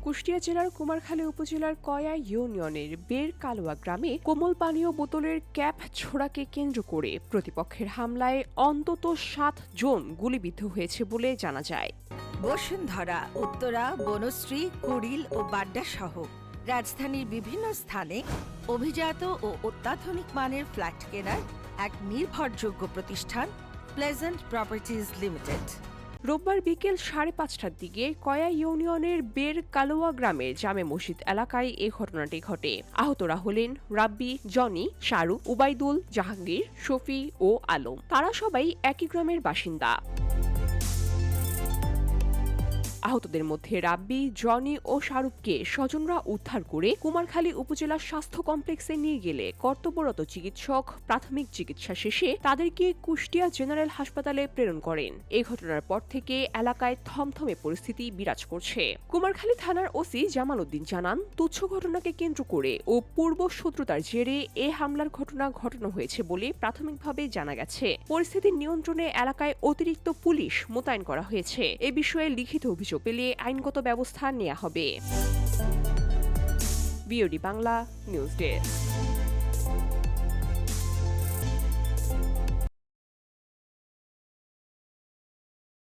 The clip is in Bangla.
কুষ্টিয়া জেলার কুমারখালী উপজেলার কয়া ইউনিয়নের বের কালোয়া গ্রামে কোমল পানীয় বোতলের ক্যাপ ছোড়াকে কেন্দ্র করে প্রতিপক্ষের হামলায় অন্তত 7 জন গুলিবিদ্ধ হয়েছে বলে জানা যায়। বসুন্ধরা, উত্তরা, বনশ্রী, কুড়িল ও বাড্ডা সহ রাজধানীর বিভিন্ন স্থানে অভিজাত ও অত্যাধুনিক মানের ফ্ল্যাট কেনার এক নির্ভরযোগ্য প্রতিষ্ঠান প্লেজেন্ট প্রপার্টিজ লিমিটেড। রোববার বিকেল 5:30টার দিকে কয়া ইউনিয়নের বের কালোয়া গ্রামের জামে মসজিদ এলাকায় এ ঘটনাটি ঘটে। আহতরা হলেন রাব্বি, জনি, শাহরুখ, উবাইদুল, জাহাঙ্গীর, শফি ও আলম। তারা সবাই একই গ্রামের বাসিন্দা। আহতদের মধ্যে রাব্বি, জনি ও শাহরুখকে স্বজনরা উদ্ধার করে কুমারখালী উপজেলা স্বাস্থ্য কমপ্লেক্সে নিয়ে গেলে কর্তব্যরত চিকিৎসক প্রাথমিক চিকিৎসা শেষে তাদেরকে কুষ্টিয়া জেনারেল হাসপাতালে প্রেরণ করেন। এই ঘটনার পর থেকে এলাকায় থমথমে পরিস্থিতি বিরাজ করছে। কুমারখালী থানার ওসি জামাল উদ্দিন জানান, তুচ্ছ ঘটনাকে কেন্দ্র করে ও পূর্ব শত্রুতার জেরে এ হামলার ঘটনা ঘটানো হয়েছে বলে প্রাথমিকভাবে জানা গেছে। পরিস্থিতি নিয়ন্ত্রণে এলাকায় অতিরিক্ত পুলিশ মোতায়েন করা হয়েছে। এ বিষয়ে লিখিত অভিযোগ পেলে আইনগত ব্যবস্থা নেওয়া হবে। BOD Bangla news desk.